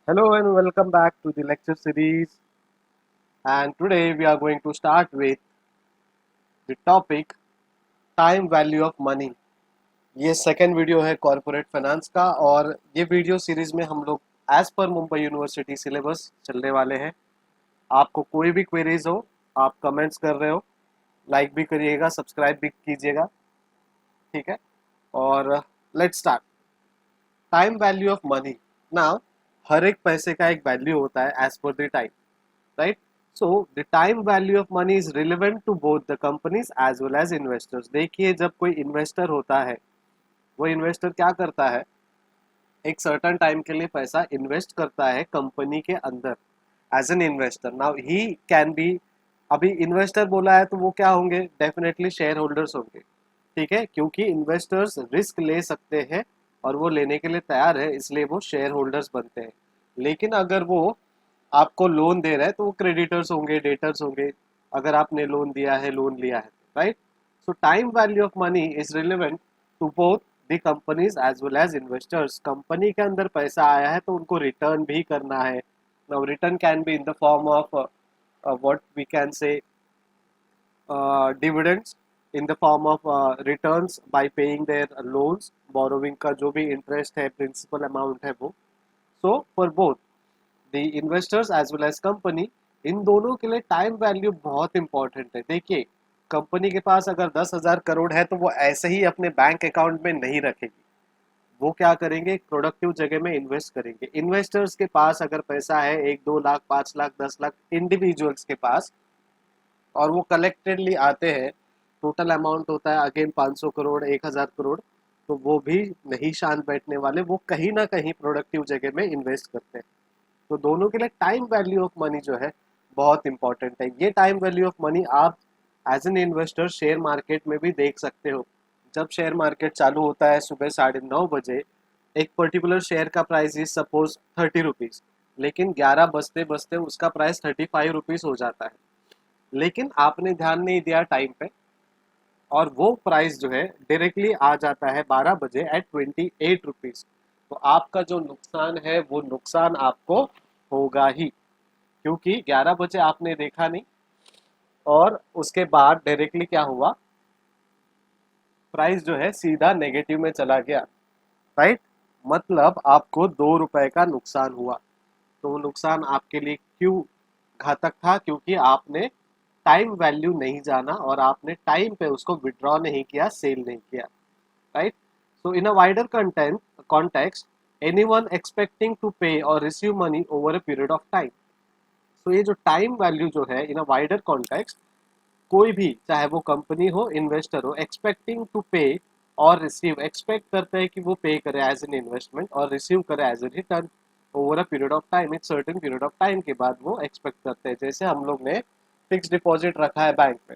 Hello and welcome back to the lecture series. And today we are going to start with the topic time value of money. ये second video है corporate finance का और ये video series में हम लोग as per Mumbai university syllabus चलने वाले हैं। आपको कोई भी क्वेरीज हो, आप कमेंट्स कर रहे हो, लाइक भी करिएगा, सब्सक्राइब भी कीजिएगा, ठीक है। और let's start. Time value of money. Now हर एक पैसे का एक वैल्यू होता है as per the time, right? So the time value of money is relevant to both the companies as well as investors. देखिए, जब कोई इन्वेस्टर होता है, वो इन्वेस्टर क्या करता है, एक सर्टन टाइम के लिए पैसा इन्वेस्ट करता है कंपनी के अंदर as an investor. Now he can be, अभी इन्वेस्टर बोला है तो वो क्या होंगे, डेफिनेटली शेयर होल्डर्स होंगे, ठीक है, क्योंकि इन्वेस्टर्स रिस्क ले सकते हैं और वो लेने के लिए तैयार है, इसलिए वो शेयर होल्डर्स बनते हैं। लेकिन अगर वो आपको लोन दे रहा है तो वो क्रेडिटर्स होंगे, डेटर्स होंगे, अगर आपने लोन दिया है, लोन लिया है, right. So time value of money is relevant to both the companies as well as investors. Company के अंदर पैसा आया है तो उनको रिटर्न भी करना है। Now return can be in the form of what we can say dividends, in the form of returns by paying their loans, borrowing का जो भी इंटरेस्ट है, प्रिंसिपल अमाउंट है वो। So for both the investors as well as company, इन दोनों के लिए टाइम वैल्यू बहुत इंपॉर्टेंट है। देखिए, कंपनी के पास अगर 10,000 करोड़ है तो वो ऐसे ही अपने बैंक अकाउंट में नहीं रखेगी, वो क्या करेंगे, एक प्रोडक्टिव जगह में इन्वेस्ट करेंगे। इन्वेस्टर्स के पास अगर पैसा है 1-2 लाख, 5 लाख, 10 लाख, इंडिविजुअल्स के पास, और वो कलेक्टेडली आते हैं, टोटल अमाउंट होता है अगेन 500 करोड़, 1,000 करोड़, तो वो भी नहीं शांत बैठने वाले, वो कहीं ना कहीं प्रोडक्टिव जगह में इन्वेस्ट करते हैं। तो दोनों के लिए टाइम वैल्यू ऑफ मनी जो है बहुत इंपॉर्टेंट है। ये टाइम वैल्यू ऑफ मनी आप as an investor share market में भी देख सकते हो। जब शेयर मार्केट चालू होता है सुबह 9:30 बजे, एक पर्टिकुलर शेयर का प्राइस इज सपोज 30 रुपीज, लेकिन 11 बजते बजते उसका प्राइस 35 रुपीज हो जाता है। लेकिन आपने ध्यान नहीं दिया टाइम पे, और वो प्राइस जो है डायरेक्टली आ जाता है 12 बजे एट 28 रुपीज। तो आपका जो नुकसान है वो नुकसान आपको होगा ही, क्योंकि 11 बजे आपने देखा नहीं और उसके बाद डायरेक्टली क्या हुआ, प्राइस जो है सीधा नेगेटिव में चला गया, राइट। मतलब आपको 2 रुपए का नुकसान हुआ। तो वो नुकसान आपके लिए क्यों घातक था, क्योंकि आपने टाइम वैल्यू नहीं जाना और आपने टाइम पे उसको विड्रॉ नहीं किया, सेल नहीं किया, right. So in a wider context, anyone expecting to pay or receive money over a period of time. So ये जो टाइम वैल्यू जो है इन अ वाइडर कॉन्टेक्स्ट, कोई भी चाहे वो कंपनी हो, इन्वेस्टर हो, एक्सपेक्टिंग टू पे और रिसीव, एक्सपेक्ट करते हैं कि वो पे करे एज एन इन्वेस्टमेंट और रिसीव करे as a return over a period of time, एक सर्टेन पीरियड ऑफ टाइम के बाद वो एक्सपेक्ट करते हैं। जैसे हम लोग ने फिक्स डिपॉजिट रखा है बैंक में,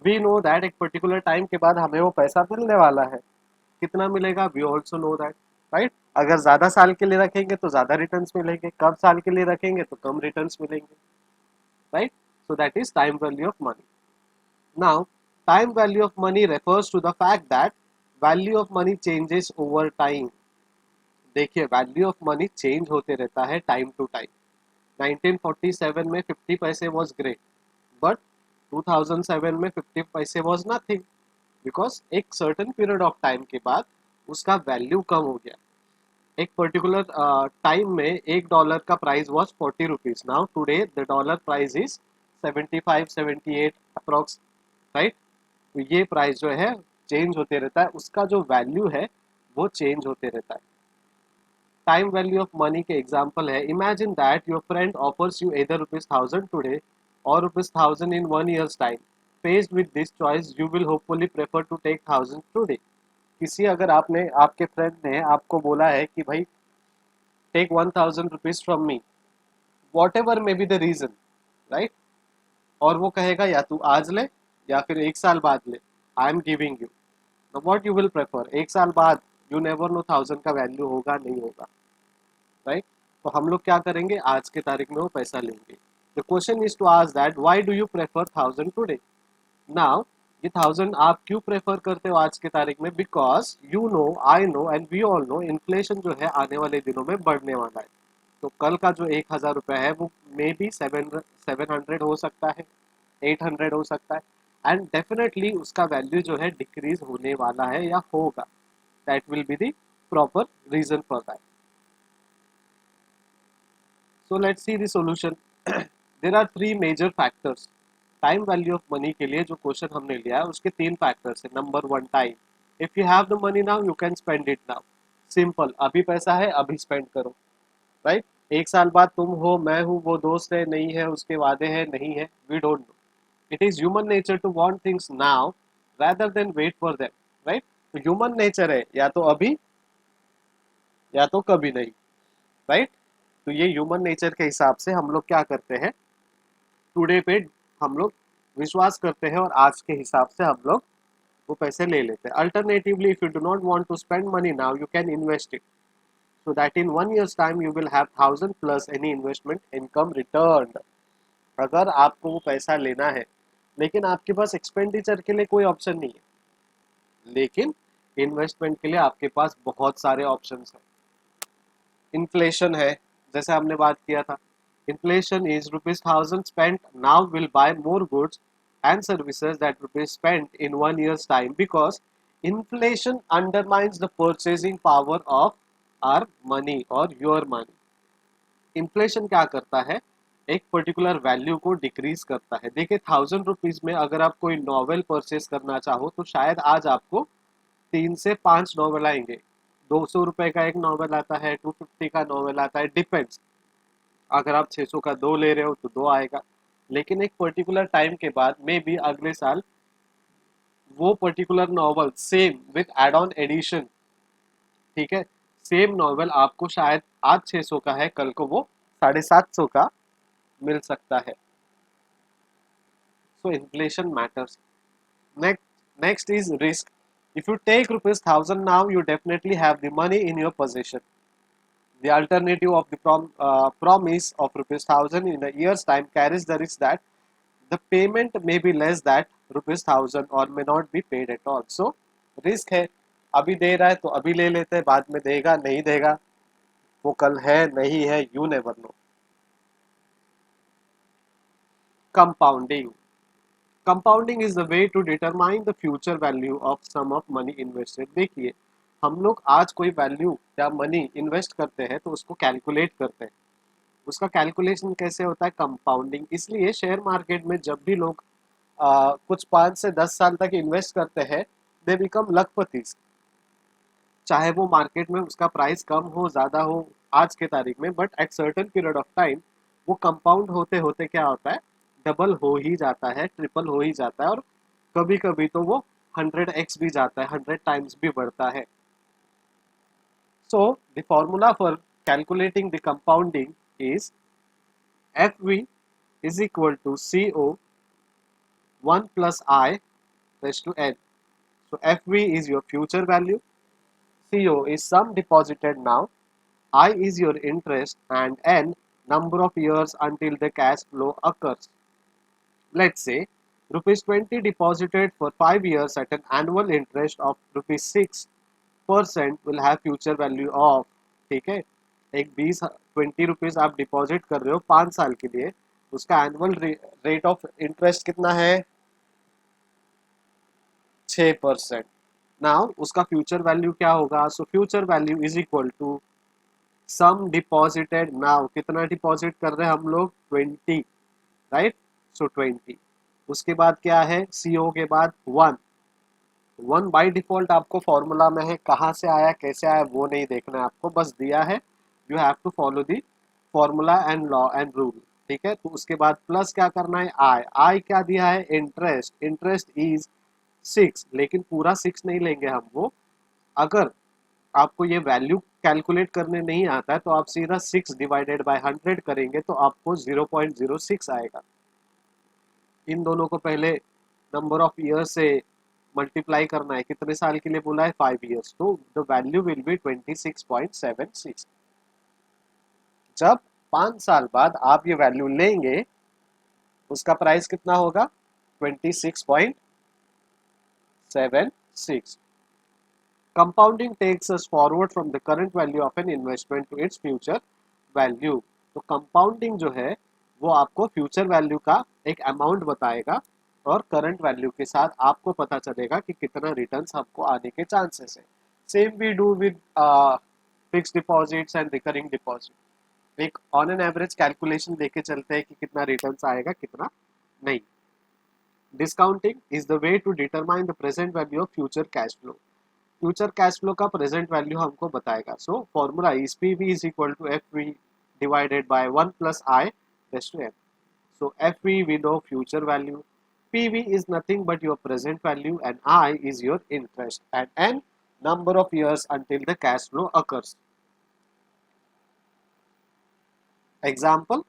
वी नो दैट एक पर्टिकुलर टाइम के बाद हमें वो पैसा मिलने वाला है। कितना मिलेगा, we also know that, right. अगर ज्यादा साल के लिए रखेंगे तो ज्यादा रिटर्न्स मिलेंगे, कम साल के लिए रखेंगे तो कम रिटर्न्स मिलेंगे, right. So that is time value of money. Now time value of money refers to the fact that value of money changes over time. देखिए, वैल्यू ऑफ मनी चेंज होते रहता है टाइम टू टाइम। 1947 में 50 पैसे was great, but 2007 में 50 पैसे was nothing, because एक certain period of time के बाद उसका वैल्यू कम हो गया। एक पर्टिकुलर टाइम में $1 का price was 40 rupees, now today the dollar price is 75, 78 approx, right. तो ये प्राइस जो है चेंज होते रहता है, उसका जो वैल्यू है वो चेंज होते रहता है। टाइम वैल्यू ऑफ मनी के एग्जाम्पल है, imagine that your friend offers you either ₹1000 today और ₹1000 in 1 years time. Faced with this choice you will hopefully prefer to take 1000 today. किसी, अगर आपने, आपके फ्रेंड ने आपको बोला है कि भाई take 1000 rupees from me, whatever may be the reason, right, और वो कहेगा या तू आज ले या फिर 1 साल बाद ले, I am giving you, what you will prefer? 1 साल बाद यू नेवर नो 1000 का वैल्यू होगा नहीं होगा, राइट। तो हम लोग क्या करेंगे, आज के तारीख में वो पैसा लेंगे। The question is to ask that why do you prefer 1000 today. Now ये 1000 आप क्यों प्रेफर करते हो आज के तारीख में? Because you know, I know and we all know, inflation जो है आने वाले दिनों में बढ़ने वाला है। तो कल का जो 1,000 रुपये है वो मे बी 700 हो सकता है, 800 हो सकता है, एंड डेफिनेटली उसका वैल्यू जो है डिक्रीज होने वाला है या होगा. That will be the proper reason for that. So let's see the solution. There are three major factors. Time value of money के लिए जो क्वेश्चन हमने लिया है उसके तीन फैक्टर्स है. Number one, time. If you have the money now you can spend it now. Simple, अभी पैसा है अभी स्पेंड करो, राइट. एक साल बाद तुम हो, मैं हूँ, वो दोस्त है नहीं है, उसके वादे हैं नहीं है, we don't know. It is human nature to want things now rather than wait for them, right. तो ह्यूमन नेचर है या तो अभी या तो कभी नहीं, राइट. तो ये ह्यूमन नेचर के हिसाब से हम लोग क्या करते हैं, टुडे पे हम लोग विश्वास करते हैं और आज के हिसाब से हम लोग वो पैसे ले लेते हैं. Alternatively if you do not want to spend money now you can invest it, so that in 1 year's time you will have 1,000 plus any investment income returned. अगर आपको वो पैसा लेना है लेकिन आपके पास एक्सपेंडिचर के लिए कोई ऑप्शन नहीं है, लेकिन इन्वेस्टमेंट के लिए आपके पास बहुत सारे ऑप्शंस हैं. इन्फ्लेशन है, जैसे हमने बात किया था. Inflation is ₹1,000 spent now will buy more goods and services that rupees spent in 1 year's time because inflation undermines the purchasing power of our money or your money. Inflation क्या करता है, एक पर्टिकुलर वैल्यू को decrease करता है. देखिए, ₹1,000 में अगर आप कोई नॉवेल परचेज करना चाहो तो शायद आज आपको 3 से 5 नॉवेल आएंगे. ₹200 का एक नॉवेल आता है, 250 का नॉवेल आता है, डिपेंड्स. अगर आप 600 का दो ले रहे हो तो दो आएगा. लेकिन एक पर्टिकुलर टाइम के बाद मे बी अगले साल वो particular novel same with add on edition, ठीक है, सेम नॉवल आपको शायद आज 600 का है, कल को वो 750 का मिल सकता है. So inflation matters. Next is risk. If you take ₹1,000 now you definitely have the money in your position. The alternative of the promise of ₹1,000 in a year's time carries the risk that the payment may be less than ₹1,000 or may not be paid at all. So risk है, अभी दे रहा है तो अभी ले लेते हैं, बाद में देगा नहीं देगा, वो कल है नहीं है, you never know. Compounding. Compounding is the way to determine the future value of sum of money invested. देखिए, हम लोग आज कोई वैल्यू या मनी इन्वेस्ट करते हैं तो उसको कैलकुलेट करते हैं. उसका कैलकुलेशन कैसे होता है, कंपाउंडिंग. इसलिए शेयर मार्केट में जब भी लोग कुछ 5 से 10 साल तक इन्वेस्ट करते हैं दे बिकम लखपतिस. चाहे वो मार्केट में उसका प्राइस कम हो ज़्यादा हो आज के तारीख में, but at certain period of time वो कंपाउंड होते होते क्या होता है, डबल हो ही जाता है, ट्रिपल हो ही जाता है, और कभी कभी तो वो 100x भी जाता है, 100 टाइम्स भी बढ़ता है. So the formula for calculating the compounding is FV is equal to CO 1 plus I raised to N. So FV is your future value, CO is sum deposited now, I is your interest, and N number of years until the cash flow occurs. Let's say ₹20 deposited for 5 years at an annual interest of ₹6% will have future value of, ठीक है, एक 20 आप deposit कर रहे हो 5 साल के लिए, उसका एनुअल रेट ऑफ इंटरेस्ट कितना है, 6%. नाउ उसका फ्यूचर वैल्यू क्या होगा, so future value is equal to sum deposited now. कितना डिपॉजिट कर रहे हैं हम लोग, 20, राइट. सो 20. उसके बाद क्या है, सीओ के बाद 1. 1 बाई डिफॉल्ट आपको फॉर्मूला में है, कहाँ से आया कैसे आया वो नहीं देखना है आपको, बस दिया है, you have to follow the formula and law and rule, ठीक है. तो उसके बाद प्लस क्या करना है, आई. आई क्या दिया है, इंटरेस्ट. इंटरेस्ट इज 6, लेकिन पूरा 6 नहीं लेंगे हम वो. अगर आपको ये वैल्यू कैलकुलेट करने नहीं आता है तो आप सीधा 6 डिवाइडेड बाय 100 करेंगे तो आपको 0.06 आएगा. इन दोनों को पहले नंबर ऑफ ईयर से मल्टीप्लाई करना है, कितने साल के लिए बोला है, 5 ईयर्स, तो द वैल्यू विल बी 26.76. जब 5 साल बाद आप ये वैल्यू लेंगे उसका प्राइस कितना होगा, 26.76. Compounding takes us forward from the current value of an investment to its future value, तो कंपाउंडिंग जो है वो आपको फ्यूचर वैल्यू का एक अमाउंट बताएगा और करंट वैल्यू के साथ आपको पता चलेगा कि कितना रिटर्न्स हमको आने के चांसेस है। Same we do with fix deposits and recurring deposit, एक ऑन एन एवरेज कैलकुलेशन लेके चलते हैं कि कितना रिटर्न्स आएगा कितना नहीं। Discounting is the way to determine the present value of future cash flow, future cash flow का प्रेजेंट वैल्यू हमको बताएगा। So formula is P V is equal to F V divided by 1 plus I raise to N. So FV we know future value, PV is nothing but your present value, and I is your interest, and N number of years until the cash flow occurs. Example: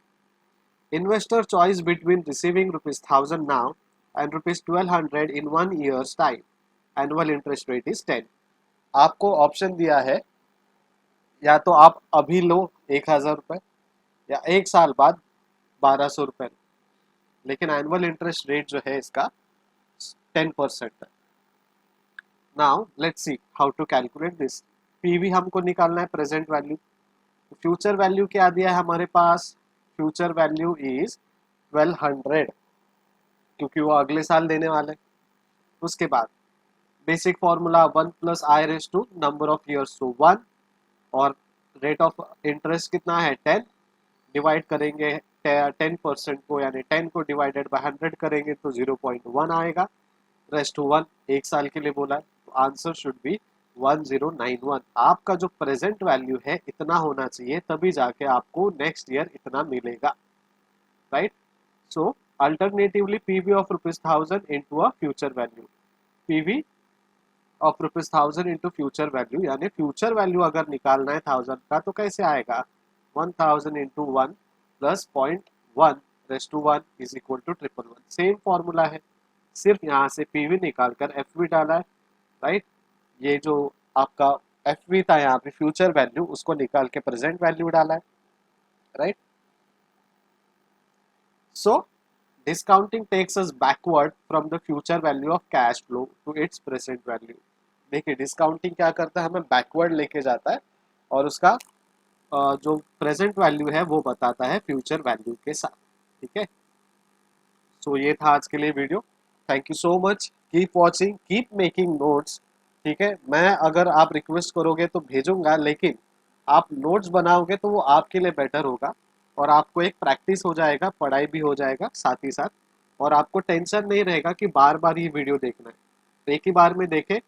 investor choice between receiving rupees 1000 now and rupees 1200 in 1 year's time. Annual interest rate is 10. आपको option दिया है या तो आप अभी लो 1000 रुपए या एक साल बाद 1200 रुपए, लेकिन एनुअल इंटरेस्ट रेट जो है इसका 10% है। Now let's see how to calculate this. PV हमको निकालना है प्रेजेंट वैल्यू, फ्यूचर वैल्यू क्या दिया है हमारे पास, फ्यूचर वैल्यू इज 1200 क्योंकि वो अगले साल देने वाले। उसके बाद basic formula 1 plus I raise to number of years to 1, और रेट ऑफ इंटरेस्ट कितना है 10, डिवाइड करेंगे 10% को, यानी 10 को डिवाइडेड बाय 100 करेंगे तो 0.1 आएगा, रेस्ट टू 1 एक साल के लिए बोला है, तो आंसर शुड बी 1091। आपका जो प्रेजेंट वैल्यू है इतना होना चाहिए, तभी जाके आपको नेक्स्ट ईयर इतना मिलेगा, right. So alternatively PV of ₹1000 into a future value, PV of ₹1000 into future value, यानी फ्यूचर वैल्यू अगर निकालना है 1000 का तो कैसे आएगा, 1000 into 1 plus 0.1 raise to 1 is equal to 111। Same formula है, सिर्फ यहाँ से पीवी निकाल कर एफवी डाला है, राइट। ये जो आपका एफवी था यहाँ पे फ्यूचर वैल्यू, उसको निकाल के प्रेजेंट वैल्यू डाला है, right. So discounting takes us backward from the future value of cash flow to its present value. देखिए डिस्काउंटिंग क्या करता है, हमें बैकवर्ड लेके जाता है और उसका जो प्रेजेंट वैल्यू है वो बताता है फ्यूचर वैल्यू के साथ, ठीक है। सो ये था आज के लिए video. Thank you so much, keep watching, keep making notes, ठीक है। मैं अगर आप रिक्वेस्ट करोगे तो भेजूंगा, लेकिन आप नोट्स बनाओगे तो वो आपके लिए बेटर होगा और आपको एक प्रैक्टिस हो जाएगा, पढ़ाई भी हो जाएगा साथ ही साथ, और आपको टेंशन नहीं रहेगा कि बार बार ये वीडियो देखना है। तो एक ही बार में देखे,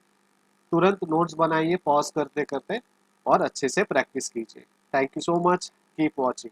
तुरंत नोट्स बनाइए पॉज करते करते और अच्छे से प्रैक्टिस कीजिए। Thank you so much, keep watching.